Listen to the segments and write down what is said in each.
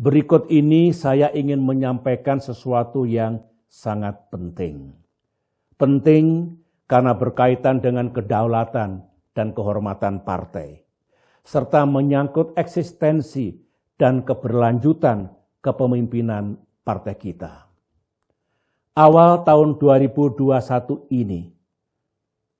Berikut ini saya ingin menyampaikan sesuatu yang sangat penting. Penting karena berkaitan dengan kedaulatan dan kehormatan partai, serta menyangkut eksistensi dan keberlanjutan kepemimpinan partai kita. Awal tahun 2021 ini,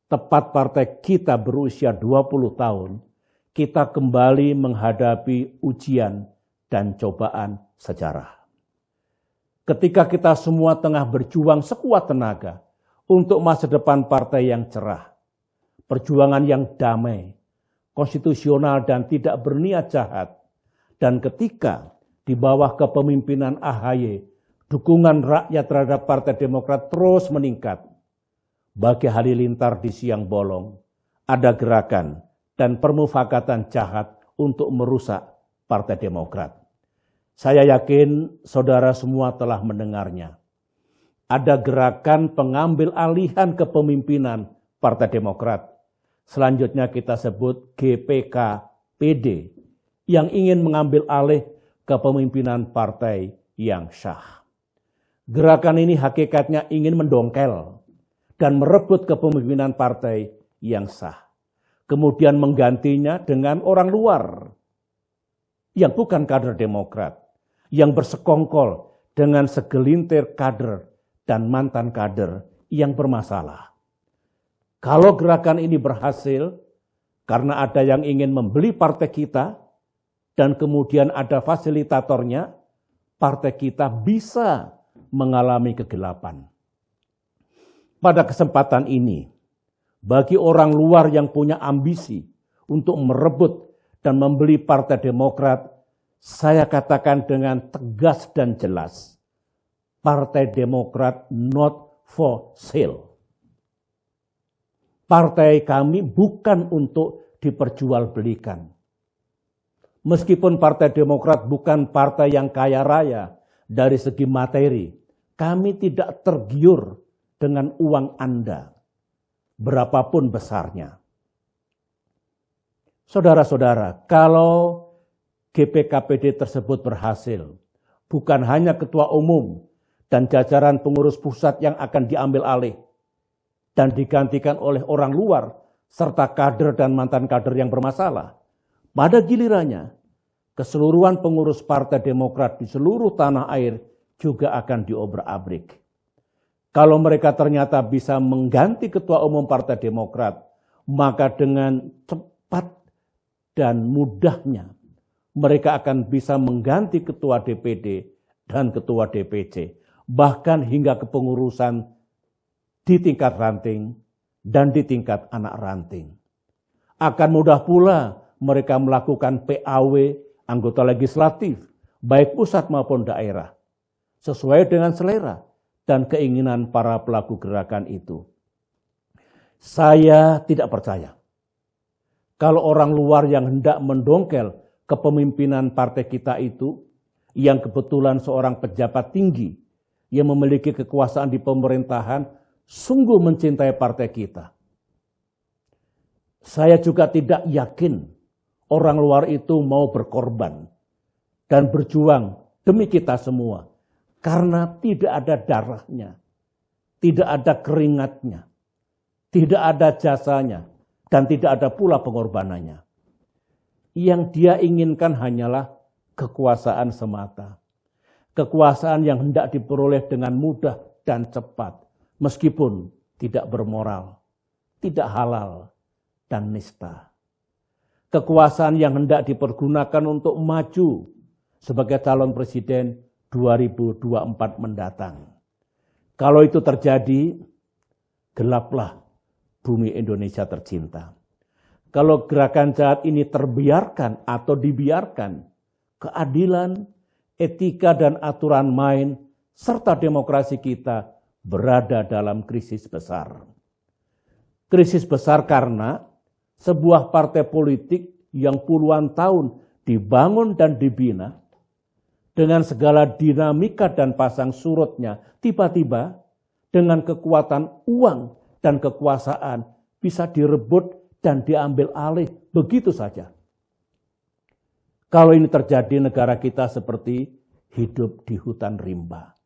tepat partai kita berusia 20 tahun, kita kembali menghadapi ujian dan cobaan sejarah. Ketika kita semua tengah berjuang sekuat tenaga untuk masa depan partai yang cerah, perjuangan yang damai, konstitusional dan tidak berniat jahat, dan ketika di bawah kepemimpinan AHY, dukungan rakyat terhadap Partai Demokrat terus meningkat. Bagi halilintar di siang bolong, ada gerakan dan permufakatan jahat untuk merusak Partai Demokrat. Saya yakin saudara semua telah mendengarnya. Ada gerakan pengambil alihan kepemimpinan Partai Demokrat. Selanjutnya kita sebut GPK-PD yang ingin mengambil alih kepemimpinan partai yang sah. Gerakan ini hakikatnya ingin mendongkel dan merebut kepemimpinan partai yang sah. Kemudian menggantinya dengan orang luar yang bukan kader Demokrat, yang bersekongkol dengan segelintir kader dan mantan kader yang bermasalah. Kalau gerakan ini berhasil, karena ada yang ingin membeli partai kita, dan kemudian ada fasilitatornya, partai kita bisa mengalami kegelapan. Pada kesempatan ini, bagi orang luar yang punya ambisi untuk merebut dan membeli Partai Demokrat, saya katakan dengan tegas dan jelas, Partai Demokrat not for sale. Partai kami bukan untuk diperjualbelikan. Meskipun Partai Demokrat bukan partai yang kaya raya dari segi materi, kami tidak tergiur dengan uang Anda, berapapun besarnya. Saudara-saudara, kalau GPKPD tersebut berhasil, bukan hanya ketua umum dan jajaran pengurus pusat yang akan diambil alih dan digantikan oleh orang luar, serta kader dan mantan kader yang bermasalah. Pada gilirannya, keseluruhan pengurus Partai Demokrat di seluruh tanah air juga akan diobrak-abrik. Kalau mereka ternyata bisa mengganti ketua umum Partai Demokrat, maka dengan cepat dan mudahnya mereka akan bisa mengganti ketua DPD dan ketua DPC, bahkan hingga kepengurusan di tingkat ranting dan di tingkat anak ranting. Akan mudah pula mereka melakukan PAW anggota legislatif, baik pusat maupun daerah, sesuai dengan selera dan keinginan para pelaku gerakan itu. Saya tidak percaya kalau orang luar yang hendak mendongkel kepemimpinan partai kita itu, yang kebetulan seorang pejabat tinggi yang memiliki kekuasaan di pemerintahan, sungguh mencintai partai kita. Saya juga tidak yakin orang luar itu mau berkorban dan berjuang demi kita semua. Karena tidak ada darahnya, tidak ada keringatnya, tidak ada jasanya, dan tidak ada pula pengorbanannya. Yang dia inginkan hanyalah kekuasaan semata. Kekuasaan yang hendak diperoleh dengan mudah dan cepat, meskipun tidak bermoral, tidak halal, dan nista. Kekuasaan yang hendak dipergunakan untuk maju sebagai calon presiden 2024 mendatang. Kalau itu terjadi, gelaplah bumi Indonesia tercinta. Kalau gerakan jahat ini terbiarkan atau dibiarkan, keadilan, etika dan aturan main, serta demokrasi kita berada dalam krisis besar. Krisis besar karena sebuah partai politik yang puluhan tahun dibangun dan dibina, dengan segala dinamika dan pasang surutnya, tiba-tiba dengan kekuatan uang dan kekuasaan bisa direbut dan diambil alih begitu saja. Kalau ini terjadi, negara kita seperti hidup di hutan rimba.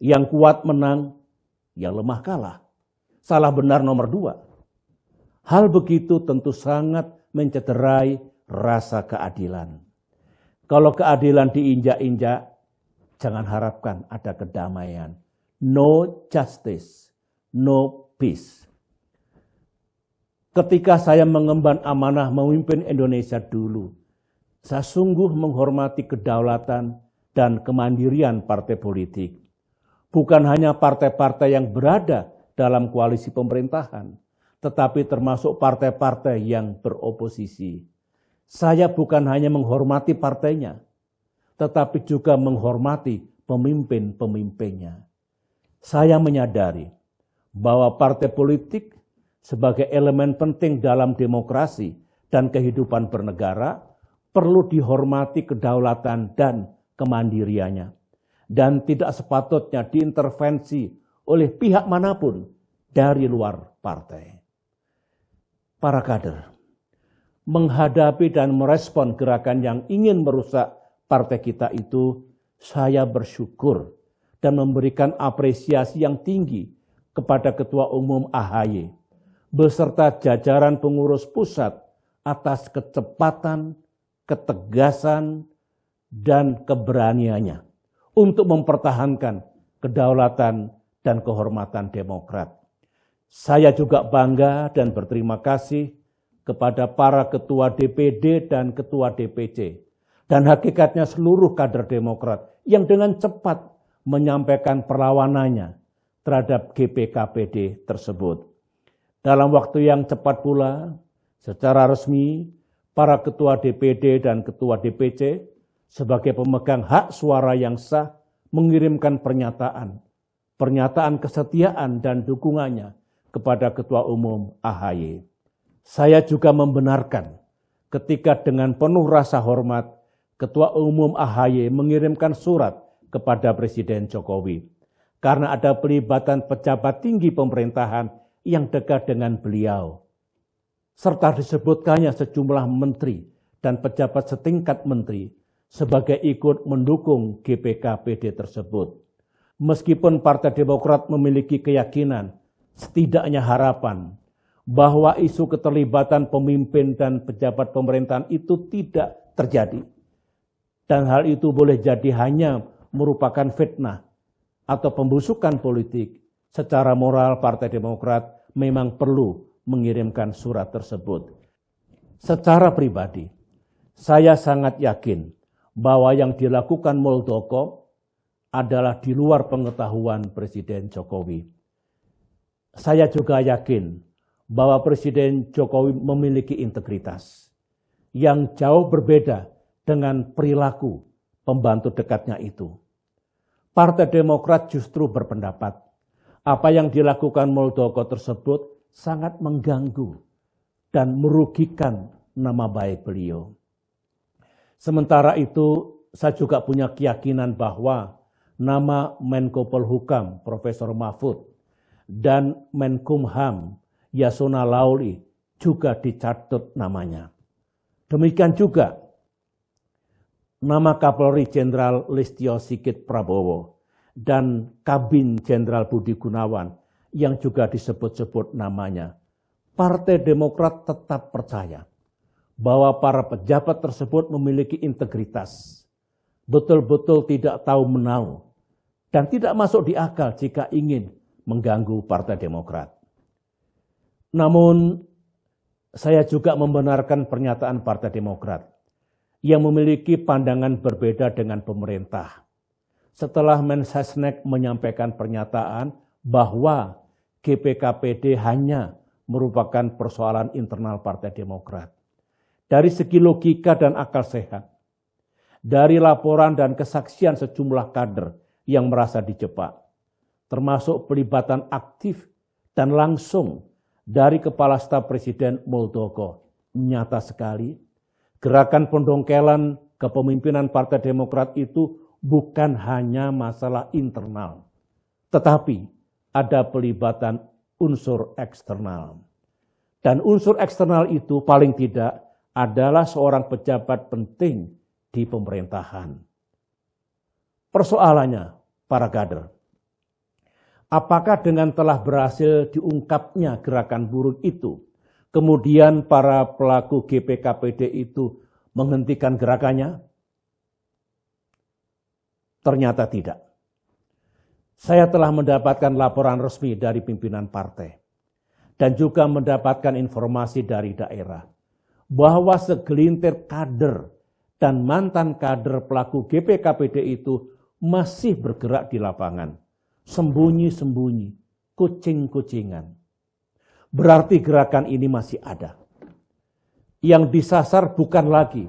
Yang kuat menang, yang lemah kalah. Salah benar nomor 2. Hal begitu tentu sangat mencederai rasa keadilan. Kalau keadilan diinjak-injak, jangan harapkan ada kedamaian. No justice, no peace. Ketika saya mengemban amanah memimpin Indonesia dulu, saya sungguh menghormati kedaulatan dan kemandirian partai politik. Bukan hanya partai-partai yang berada dalam koalisi pemerintahan, tetapi termasuk partai-partai yang beroposisi. Saya bukan hanya menghormati partainya, tetapi juga menghormati pemimpin-pemimpinnya. Saya menyadari bahwa partai politik sebagai elemen penting dalam demokrasi dan kehidupan bernegara perlu dihormati kedaulatan dan kemandiriannya, dan tidak sepatutnya diintervensi oleh pihak manapun dari luar partai. Para kader, menghadapi dan merespon gerakan yang ingin merusak partai kita itu, saya bersyukur dan memberikan apresiasi yang tinggi kepada Ketua Umum AHY beserta jajaran pengurus pusat atas kecepatan, ketegasan, dan keberaniannya untuk mempertahankan kedaulatan dan kehormatan Demokrat. Saya juga bangga dan berterima kasih kepada para ketua DPD dan ketua DPC, dan hakikatnya seluruh kader Demokrat yang dengan cepat menyampaikan perlawanannya terhadap GPKPD tersebut. Dalam waktu yang cepat pula, secara resmi, para ketua DPD dan ketua DPC sebagai pemegang hak suara yang sah mengirimkan pernyataan kesetiaan dan dukungannya kepada Ketua Umum AHY. Saya juga membenarkan ketika dengan penuh rasa hormat Ketua Umum AHY mengirimkan surat kepada Presiden Jokowi karena ada pelibatan pejabat tinggi pemerintahan yang dekat dengan beliau, serta disebutkannya sejumlah menteri dan pejabat setingkat menteri sebagai ikut mendukung GPKPD tersebut. Meskipun Partai Demokrat memiliki keyakinan, setidaknya harapan, bahwa isu keterlibatan pemimpin dan pejabat pemerintahan itu tidak terjadi. Dan hal itu boleh jadi hanya merupakan fitnah atau pembusukan politik. Secara moral Partai Demokrat memang perlu mengirimkan surat tersebut. Secara pribadi, saya sangat yakin bahwa yang dilakukan Muldoko adalah di luar pengetahuan Presiden Jokowi. Saya juga yakin bahwa Presiden Jokowi memiliki integritas yang jauh berbeda dengan perilaku pembantu dekatnya itu. Partai Demokrat justru berpendapat apa yang dilakukan Muldoko tersebut sangat mengganggu dan merugikan nama baik beliau. Sementara itu, saya juga punya keyakinan bahwa nama Menko Polhukam Profesor Mahfud dan Menkumham Yasona Lauli juga dicatut namanya. Demikian juga nama Kapolri Jenderal Listio Sigit Prabowo dan Kabin Jenderal Budi Gunawan yang juga disebut-sebut namanya. Partai Demokrat tetap percaya bahwa para pejabat tersebut memiliki integritas, betul-betul tidak tahu menau, dan tidak masuk di akal jika ingin mengganggu Partai Demokrat. Namun, saya juga membenarkan pernyataan Partai Demokrat yang memiliki pandangan berbeda dengan pemerintah. Setelah Mensesnek menyampaikan pernyataan bahwa GPKPD hanya merupakan persoalan internal Partai Demokrat. Dari segi logika dan akal sehat, dari laporan dan kesaksian sejumlah kader yang merasa dijebak, termasuk pelibatan aktif dan langsung dari Kepala Staf Presiden Muldoko, nyata sekali gerakan pendongkelan kepemimpinan Partai Demokrat itu bukan hanya masalah internal, tetapi ada pelibatan unsur eksternal. Dan unsur eksternal itu paling tidak adalah seorang pejabat penting di pemerintahan. Persoalannya, para kader, apakah dengan telah berhasil diungkapnya gerakan buruh itu, kemudian para pelaku GPKPD itu menghentikan gerakannya? Ternyata tidak. Saya telah mendapatkan laporan resmi dari pimpinan partai dan juga mendapatkan informasi dari daerah bahwa segelintir kader dan mantan kader pelaku GPKPD itu masih bergerak di lapangan, sembunyi-sembunyi, kucing-kucingan. Berarti gerakan ini masih ada. Yang disasar bukan lagi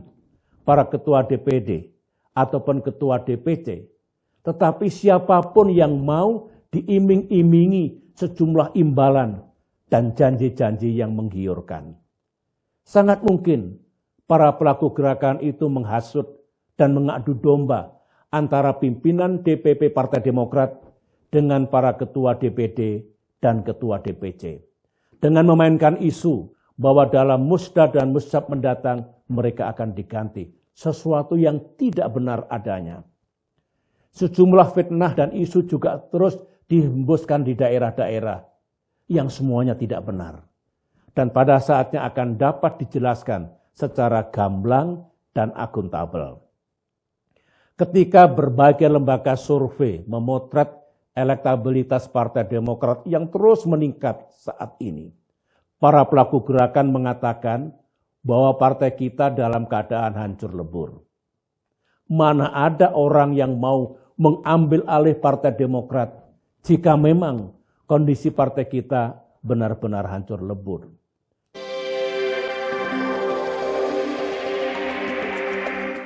para ketua DPD ataupun ketua DPC, tetapi siapapun yang mau diiming-imingi sejumlah imbalan dan janji-janji yang menggiurkan. Sangat mungkin para pelaku gerakan itu menghasut dan mengadu domba antara pimpinan DPP Partai Demokrat dengan para ketua DPD dan ketua DPC. Dengan memainkan isu bahwa dalam musda dan musjab mendatang mereka akan diganti. Sesuatu yang tidak benar adanya. Sejumlah fitnah dan isu juga terus dihembuskan di daerah-daerah yang semuanya tidak benar. Dan pada saatnya akan dapat dijelaskan secara gamblang dan akuntabel. Ketika berbagai lembaga survei memotret elektabilitas Partai Demokrat yang terus meningkat saat ini, para pelaku gerakan mengatakan bahwa partai kita dalam keadaan hancur lebur. Mana ada orang yang mau mengambil alih Partai Demokrat jika memang kondisi partai kita benar-benar hancur lebur.